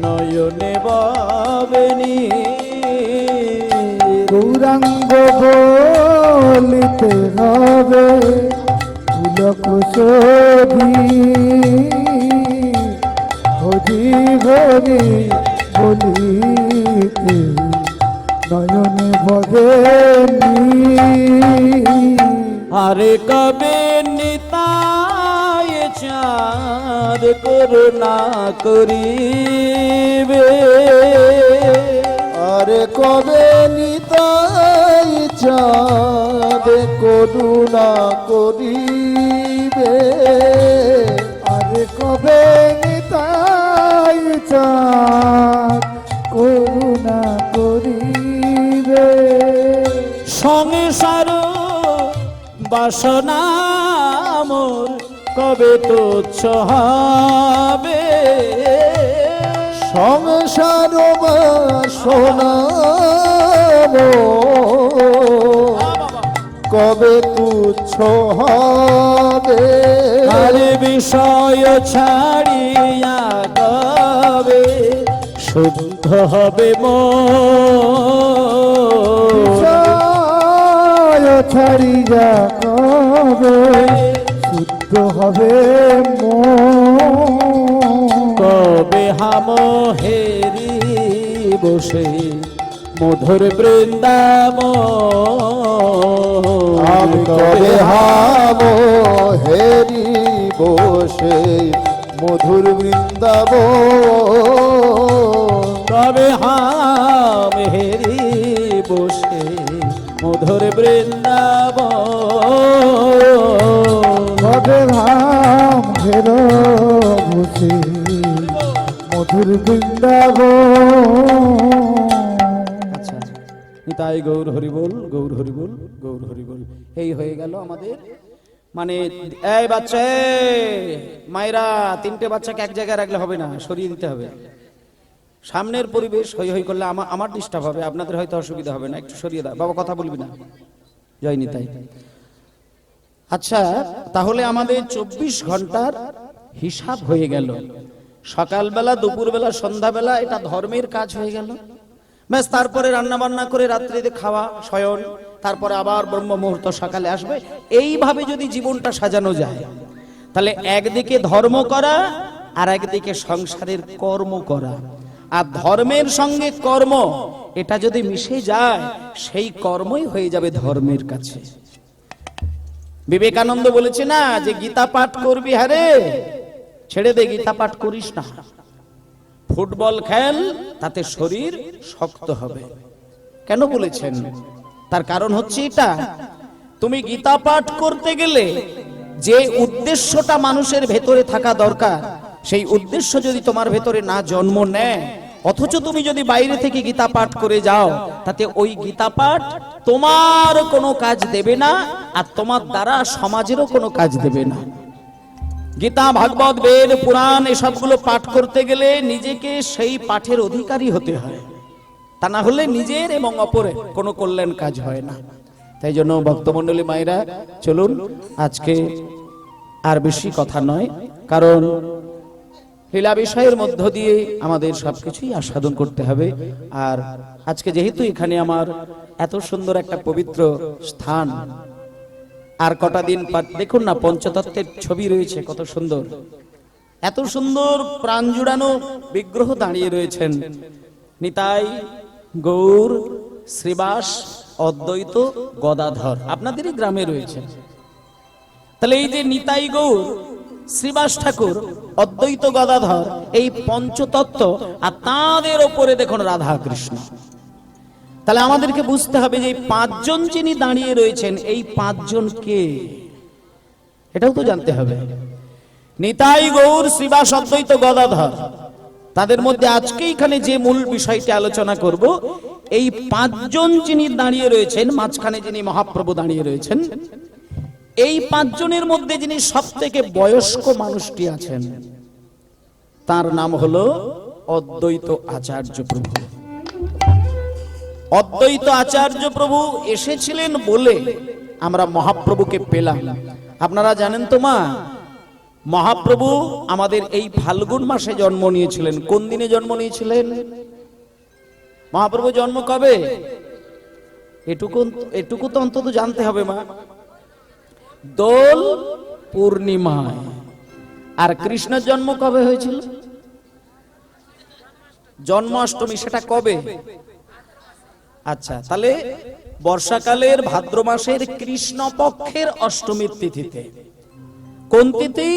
নয়নে বাবনি। গৌরাঙ্গ বলিতে হবে পুলক শরীর হরি হরি বলিতে নয়নে ববেনি। আরে কবে নিতাই চাঁদ করুণা করিবে, আরে কবে নিতাই চাঁদ করুণা করিবে, আরে কবে নিতাই চাঁদ করুণা করিবে। সংসার বাসনা মোর কবে তুচ্ছ হবে, সংসার বাসনা কবে তুচ্ছ হবে, আরে বিষয় ছাড়িয়া কবে শুদ্ধ হবে মন, ছাড়িয়া কবে শুদ্ধ হবে কবে হাম হেরি বসে মধুর বৃন্দাবন, আমি কবে হাম হেরি বসে মধুর বৃন্দাবন, কবে হাম হেরি বসে মধুর বৃন্দাবন, কবে ভাম ঘের বসে মধুর বৃন্দাবন। আচ্ছা, নিতাই গৌর হরিবোল, গৌর হরিবোল, গৌর হরিবোল। এই হয়ে গেল আমাদের মানে। এই বাচ্চা, মায়েরা তিনটে বাচ্চাকে এক জায়গায় রাখলে হবে না, সরিয়ে দিতে হবে। সামনের পরিবেশ হই হই করলে আমার ডিস্টার্ব হবে, আপনাদের হয়তো অসুবিধা হবে না, একটু সরিয়ে দাও বাবা, কথা বলবি না। জয় নিতাই। আচ্ছা, তাহলে আমাদের 24 ঘন্টার হিসাব হয়ে গেল। সকালবেলা, দুপুরবেলা, সন্ধ্যাবেলা এটা ধর্মের কাজ হয়ে গেল। ব্যাস, তারপরে রান্না বান্না করে রাত্রিতে খাওয়া, শয়ন, তারপরে আবার ব্রহ্ম মুহূর্ত সকালে আসবে। এইভাবে যদি জীবনটা সাজানো যায় তাহলে একদিকে ধর্ম করা আর একদিকে সংসারের কর্ম করা, আর ধর্মের সঙ্গে কর্ম এটা যদি মিশে যায় সেই কর্মই হয়ে যাবে ধর্মের কাছে। বিবেকানন্দ বলেছে না যে গীতা পাঠ করবি, হারে ছেড়ে দে, গীতা পাঠ করিস না, ফুটবল খেল, তাতে শরীর শক্ত হবে। কেন বলেছেন? তার কারণ হচ্ছে এটা, তুমি গীতা পাঠ করতে গেলে যে উদ্দেশ্যটা মানুষের ভেতরে থাকা দরকার, সেই উদ্দেশ্য যদি তোমার ভেতরে না জন্ম নেয় অথচ তুমি যদি বাইরে থেকে গীতা পাঠ করে যাও, তাতে ওই গীতা পাঠ তোমার কোনো কাজ দেবে না, আর তোমার দ্বারা সমাজেরও কোনো কাজ দেবে না। গীতা, ভাগবত, বেদ, পুরাণ এসবগুলো পাঠ করতে গেলে নিজেকে সেই পাঠের অধিকারী হতে হয়, তা না হলে নিজের এবং অপরের কোনো কল্যাণ কাজ হয় না। তাই জন্য ভক্তমণ্ডলী মায়েরা, চলুন আজকে আর বেশি কথা নয়, কারণ লীলা বিষয়ের মধ্য দিয়ে আমাদের সবকিছুই আস্বাদন করতে হবে। আর আজকে যেহেতু এখানে আমার এত সুন্দর একটা পবিত্র স্থান, আর কটা দিন দেখুন না, পঞ্চতত্ত্বের ছবি রয়েছে কত সুন্দর, এত সুন্দর প্রাণ জুড়ানো বিগ্রহ দাঁড়িয়ে রয়েছেন। নিতাই, গৌর, শ্রীবাস, অদ্বৈত, গদাধর আপনাদেরই গ্রামে রয়েছে। তাহলে এই যে নিতাই, গৌর, শ্রীবাস ঠাকুর, অদ্বৈত, গদাধর, এই পঞ্চতত্ত্ব, আর তাদের ওপরে দেখুন রাধা কৃষ্ণ। তাহলে আমাদেরকে বুঝতে হবে যে এই পাঁচজন যিনি দাঁড়িয়ে রয়েছেন, এই পাঁচজন কে, এটাও তো জানতে হবে। নিতাই, গৌর, শ্রীবাস, অদ্বৈত, গদাধর, তাদের মধ্যে আজকে এখানে যে মূল বিষয়টি আলোচনা করব, এই পাঁচজন যিনি দাঁড়িয়ে রয়েছেন, মাঝখানে যিনি মহাপ্রভু দাঁড়িয়ে রয়েছেন, এই পাঁচজনের মধ্যে যিনি সব থেকে বয়স্ক মানুষটি আছেন, তার নাম হলো অদ্বৈত আচার্য প্রভু। অদ্বৈত আচার্য প্রভু এসেছিলেন বলে আমরা মহাপ্রভুকে পেলাম। আপনারা জানেন তো মা, মহাপ্রভু আমাদের এই ফাল্গুন মাসে জন্ম নিয়েছিলেন। কোন দিনে জন্ম নিয়েছিলেন? মহাপ্রভু জন্ম কবে? এটুকু তো অন্তত জানতে হবে মা। দোল পূর্ণিমায়। আর কৃষ্ণের জন্ম কবে হয়েছিল? জন্মাষ্টমী। সেটা কবে? আচ্ছা, তাহলে বর্ষাকালের ভাদ্র মাসের কৃষ্ণ পক্ষের অষ্টমীর তিথিতে। কোন তিথি?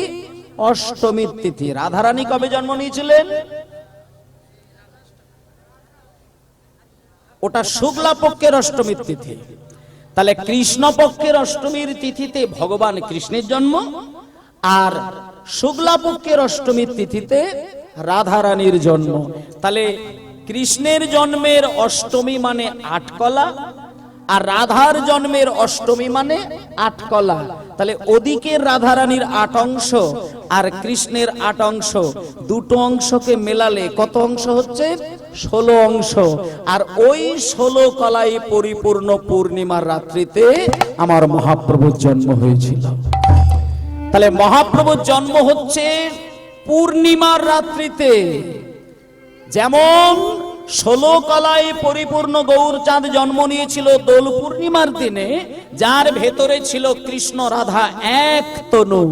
অষ্টমীর তিথি। রাধারানী কবে জন্ম নিয়েছিলেন? ওটা শুক্লা পক্ষের অষ্টমীর তিথি। তাহলে কৃষ্ণ পক্ষের অষ্টমীর তিথিতে ভগবান কৃষ্ণের জন্ম, আর শুক্লা পক্ষের অষ্টমীর তিথিতে রাধারানীর জন্ম। তাহলে কৃষ্ণের জন্মের অষ্টমী মানে আটকলা, আর রাধার জন্মের অষ্টমী মানে আটকলা। তাহলে ওদিকের রাধারানীর 8 অংশ আর কৃষ্ণের 8 অংশ, দুটো অংশকে মেলালে কত অংশ হচ্ছে? 16 অংশ। আর ওই 16 কলাই পরিপূর্ণ পূর্ণিমার রাত্রিতে আমার মহাপ্রভুর জন্ম হয়েছিল। তাহলে মহাপ্রভুর জন্ম হচ্ছে পূর্ণিমার রাত্রিতে। যেমন 16 কলায় পরিপূর্ণ গৌরচাঁদ জন্ম নিয়েছিল দোল পূর্ণিমার দিনে, যার ভেতরে ছিল কৃষ্ণ রাধা এক তনু।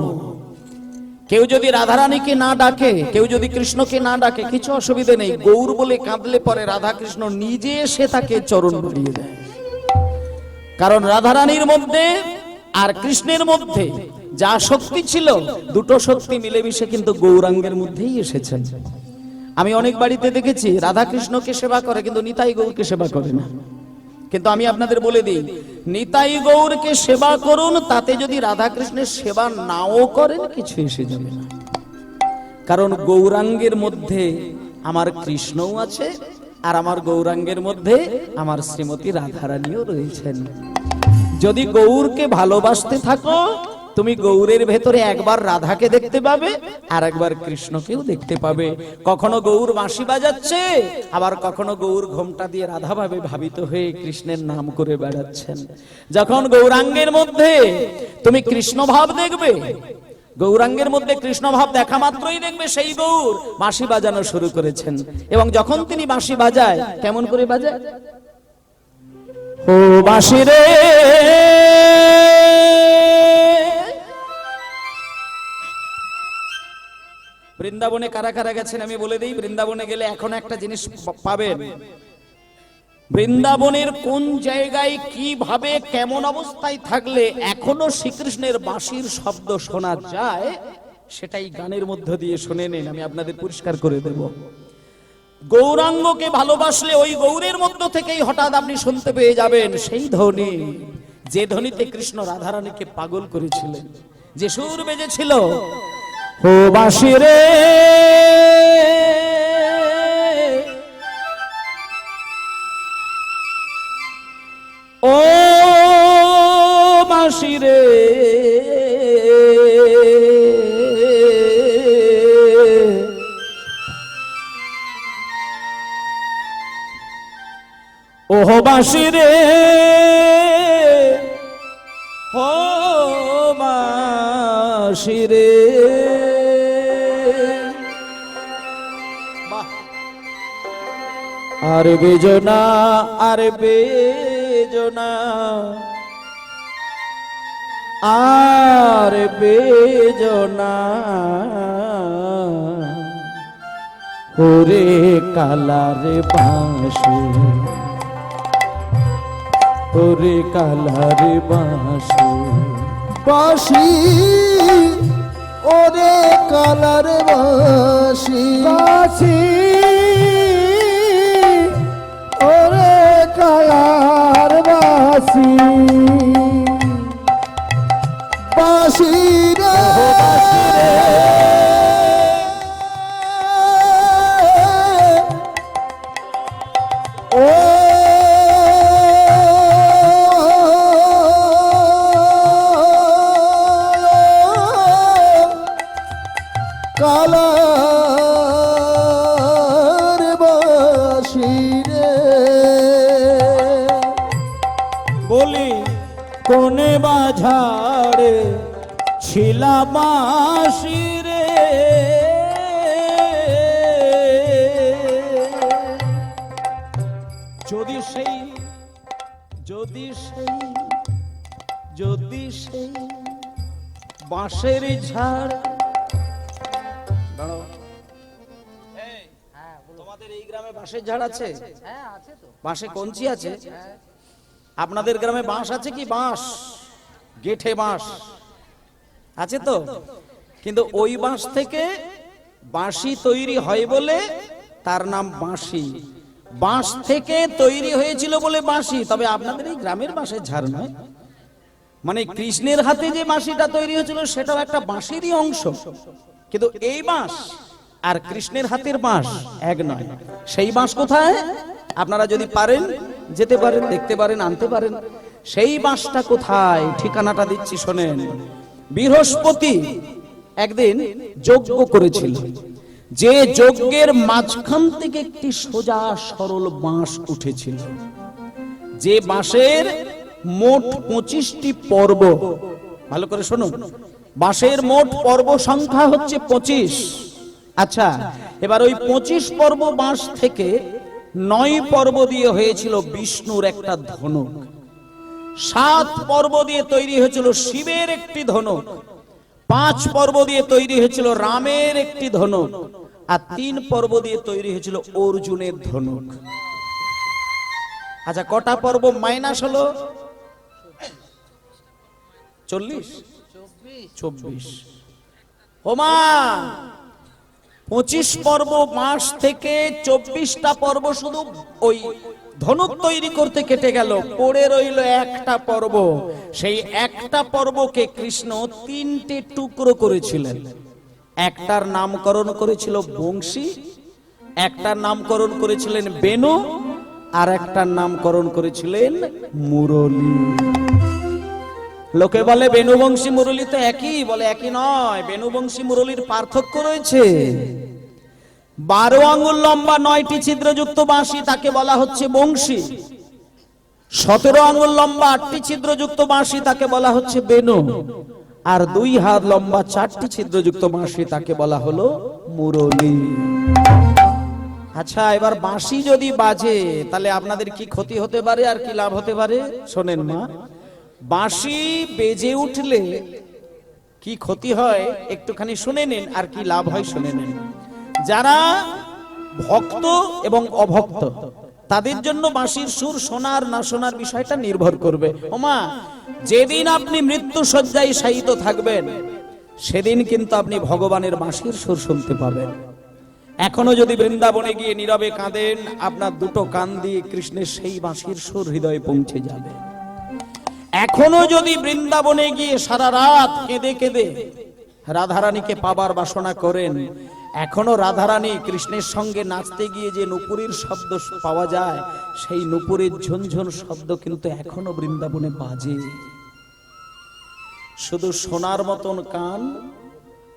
কেউ যদি রাধারানীকে না ডাকে, কেউ যদি কৃষ্ণকে না ডাকে, কিছু অসুবিধা নেই। গৌর বলে কাঁদলে পরে রাধা কৃষ্ণ নিজে এসে তাকে চরণ ধরিয়ে দেয়। কারণ রাধারানীর মধ্যে আর কৃষ্ণের মধ্যে যা শক্তি ছিল, দুটো শক্তি মিলেমিশে কিন্তু গৌরাঙ্গের মধ্যেই এসেছেন। আমি অনেক বাড়িতে দেখেছি রাধা কৃষ্ণকে সেবা করে, কিন্তু নিতাই গৌরকে সেবা করে না। কিন্তু আমি আপনাদের বলে দিই, নিতাই গৌরকে সেবা করুন, তাতে যদি রাধা কৃষ্ণের সেবা নাও করেন কিছু এসে যাবে না। কারণ গৌরাঙ্গের মধ্যে আমার কৃষ্ণও আছে, আর আমার গৌরাঙ্গের মধ্যে আমার শ্রীমতী রাধারানীও রয়েছেন। যদি গৌরকে ভালোবাসতে থাকো, তুমি গৌরের ভেতরে একবার রাধাকে দেখতে পাবে, আর একবার কৃষ্ণকেও দেখতে পাবে। কখনো গৌর বাঁশি বাজাচ্ছে, আবার কখনো গৌর ঘোমটা দিয়ে রাধা ভাবে ভাবিত হয়ে কৃষ্ণের নাম করে বেড়াচ্ছেন। যখন গৌরাঙ্গের মধ্যে তুমি কৃষ্ণ ভাব দেখবে, গৌরাঙ্গের মধ্যে কৃষ্ণ ভাব দেখা মাত্রই দেখবে সেই গৌর বাঁশি বাজানো শুরু করেছেন। এবং যখন তিনি বাঁশি বাজায়, কেমন করে বাজায়? ও বাঁশি রে, বৃন্দাবনে কারা কারা গেছেন আমি বলে দিই। বৃন্দাবনে গেলে এখন একটা জিনিস পাবেন, বৃন্দাবনের কোন জায়গায় কিভাবে কেমন অবস্থায় থাকলে এখনো শ্রীকৃষ্ণের বাঁশির শব্দ শোনা যায়, সেটাই গানের মধ্য দিয়ে শুনে নেন, আমি আপনাদের পরিষ্কার করে দেব। গৌরাঙ্গকে ভালোবাসলে ওই গৌরের মধ্য থেকেই হঠাৎ আপনি শুনতে পেয়ে যাবেন সেই ধ্বনি, যে ধ্বনিতে কৃষ্ণ রাধারানীকে পাগল করেছিলেন, যে সুর বেজেছিল, ও বাঁশি রে বাঁশি রে ওহ বাঁশি রে ও বাঁশি রে আর বেজনা আর বেজনা আর বেজনা ওরে কালারে বাঁশি ওরে কালারে বাঁশি বাঁশি ওরে কালার বাঁশি বাঁশি ওরে কালার বাঁশি বাঁশি রে ও কালার বাঁশি রে বলি কোনে বাঝারে ছিলা বাঁশি রে যদি সেই বাঁশের ঝাড় দাঁড়াও। এই, তোমাদের এই গ্রামে বাঁশের ঝাড় আছে? বাঁশে কঞ্চি আছে? আপনাদের গ্রামে বাঁশ আছে কি? বাঁশ গেঠে বাঁশ আছে তো, কিন্তু ওই বাঁশ থেকে বাঁশি তৈরি হয় বলে তার নাম বাঁশি। বাঁশ থেকে তৈরি হয়েছিল বলে বাঁশি। তবে আপনাদের এই গ্রামের বাঁশের ঝাড় নয়, মানে কৃষ্ণের হাতে যে বাঁশিটা তৈরি হয়েছিল সেটাও একটা বাঁশিরই অংশ, কিন্তু এই বাঁশ আর কৃষ্ণের হাতের বাঁশ এক নয়। সেই বাঁশ কোথায়? আপনারা যদি পারেন যেতে পারেন, দেখতে পারেন, আনতে পারেন। সেই বাঁশটা কোথায় ঠিকানাটা দিচ্ছি শোনেন। বৃহস্পতি একদিন যজ্ঞ করেছিল, যে যজ্ঞের মাঝখান থেকে একটি সোজা সরল বাঁশ উঠেছিল, যে বাঁশের মোট 25টি পর্ব। ভালো করে শুনুন, বাঁশের মোট পর্ব সংখ্যা হচ্ছে 25। আচ্ছা, এবার ওই 25 পর্ব বাঁশ থেকে 9 পর্ব দিয়ে হয়েছিল বিষ্ণুর একটা ধনুক, 7 পর্ব দিয়ে তৈরি হয়েছিল শিবের একটি ধনুক, 5 পর্ব দিয়ে তৈরি হয়েছিল রামের একটি ধনুক, আর 3 পর্ব দিয়ে তৈরি হয়েছিল অর্জুনের ধনুক। আচ্ছা, কটা পর্ব মাইনাস হলো? 40, 24। ওমা, 25 পর্ব বাঁশ থেকে 24টা পর্ব শুধু ওই ধনুক তৈরি করতে কেটে গেল, পড়ে রইল একটা পর্ব। সেই একটা পর্বকে কৃষ্ণ 3টে টুকরো করেছিলেন। একটার নামকরণ করেছিল বংশী, একটার নামকরণ করেছিলেন বেনু, আর একটার নামকরণ করেছিলেন মুরলী। লোকে বলে বেনু বংশী মুরলী তো একই, বলে একই নয়। বেনু বংশী মুরলীর পার্থক্য রয়েছে। 12 আঙ্গুল লম্বা 9টি ছিদ্রযুক্ত বাঁশি, তাকে বলা হচ্ছে বংশী। 17 আঙ্গুল লম্বা 8টি ছিদ্রযুক্ত বাঁশি, তাকে বলা হচ্ছে বেনু। আর 2 হাত লম্বা 4টি ছিদ্রযুক্ত বাঁশি, তাকে বলা হলো মুরলী। আচ্ছা, এবার বাঁশি যদি বাজে তাহলে আপনাদের কি ক্ষতি হতে পারে আর কি লাভ হতে পারে? শোনেন মা, বাঁশি বেজে উঠলে কি ক্ষতি হয় একটুখানি শুনে নিন, আর কি লাভ হয় শুনে নিন। যারা ভক্ত এবং অভক্ত তাদের জন্য বাঁশির সুর শোনার না শোনার বিষয়টা নির্ভর করবে। ওমা, যেদিন আপনি মৃত্যু শয্যায় শায়িত থাকবেন সেদিন কিন্তু আপনি ভগবানের বাঁশির সুর শুনতে পাবেন। এখনো যদি বৃন্দাবনে গিয়ে নীরবে কাঁদেন, আপনার দুটো কান দিয়ে কৃষ্ণের সেই বাঁশির সুর হৃদয়ে পৌঁছে যাবে। এখনো যদি বৃন্দাবনে গিয়ে সারা রাত কেঁদে কেঁদে রাধারানীকে পাবার বাসনা করেন, এখনো রাধারানী কৃষ্ণের সঙ্গে নাচতে গিয়ে যে নুপুরের শব্দ পাওয়া যায়, সেই নুপুরের ঝনঝন শব্দ কিন্তু এখনো বৃন্দাবনে বাজে। শুধু শোনার মতন কান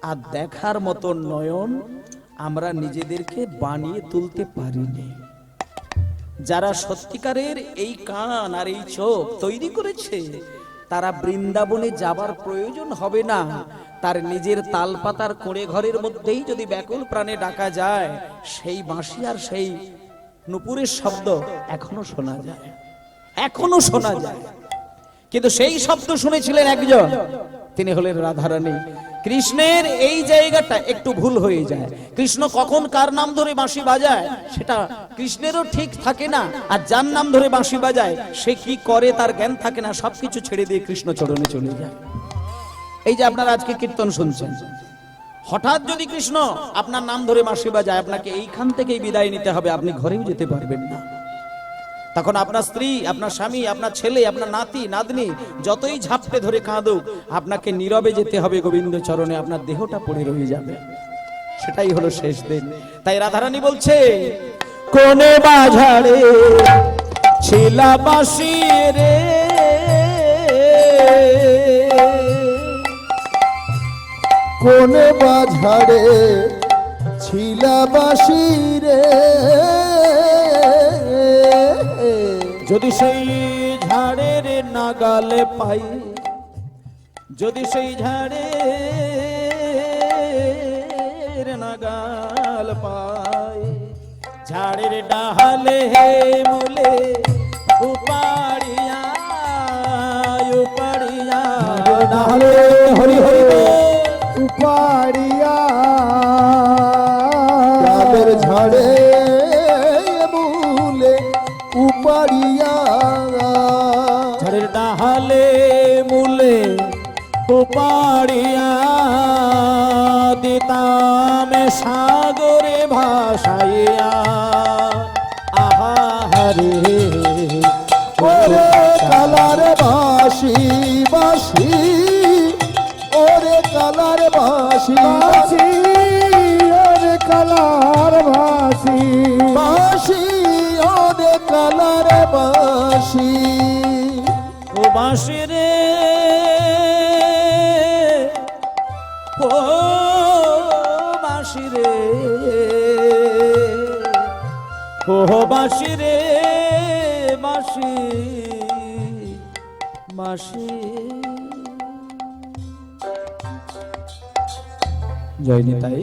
আর দেখার মতন নয়ন আমরা নিজেদেরকে বানিয়ে তুলতে পারিনি। যারা সত্যিকারের এই কান আর এই চোখ তৈরি করেছে তারা বৃন্দাবনে যাবার প্রয়োজন হবে না। তার নিজের তালপাতার কোণে ঘরের মধ্যেই যদি ব্যাকুল প্রাণে ডাকা যায়, সেই বাঁশি আর সেই নুপুরের শব্দ এখনো শোনা যায়, এখনো শোনা যায়। কিন্তু সেই শব্দ শুনেছিলেন একজন, তিনি হলেন রাধারানী। কৃষ্ণের এই জায়গাটা একটু ভুল হয়ে যায়। কৃষ্ণ কখন কার নাম ধরে বাঁশি বাজায় সেটা কৃষ্ণেরও ঠিক থাকে না, আর যার নাম ধরে বাঁশি বাজায় সে কি করে তার জ্ঞান থাকে না, সবকিছু ছেড়ে দিয়ে কৃষ্ণ চরণে চলে যায়। এই যে আপনারা আজকে কীর্তন শুনছেন, হঠাৎ যদি কৃষ্ণ আপনার নাম ধরে বাঁশি বাজায়, আপনাকে এইখান থেকেই বিদায় নিতে হবে, আপনি ঘরেও যেতে পারবেন না। তখন আপনার স্ত্রী, আপনার স্বামী, আপনার ছেলে, আপনার নাতি নাতনি যতই ঝাপটে ধরে কাঁদুক, আপনাকে নীরবে যেতে হবে গোবিন্দ চরণে, আপনার দেহটা পড়ে রয়ে যাবে। সেটাই হলো শেষ দিন। তাই রাধারানী বলছে, কোনে বাজারে ছিলা বাঁশি রে, কোন বাঝারে ছিলা বাঁশি রে, যদি সেই ঝাড়ের নাগালে পাই, যদি সেই ঝাড়ের নাগাল পাই, ঝাড়ের ডালে হে মূলে উপাড়িয়া উপাড়িয়া ডালে হরি হরি উপাড়িয়া তাদের ঝাড়ে মূলে উপাড়িয়া, ঝাড়ের ডালে মূলে উপাড়িয়া দিতাম সাগরে ভাসাইয়া। আহা হরে ওরে কালার বাঁশি বাঁশি, ওরে কালার বাঁশি বাঁশি ওরে কালার বাঁশি, বাঁশি, ওরে কালার বাঁশি, ও বাঁশি রে ও বাঁশি রে ও বাঁশি রে বাঁশি বাঁশি। জয় নিতাই।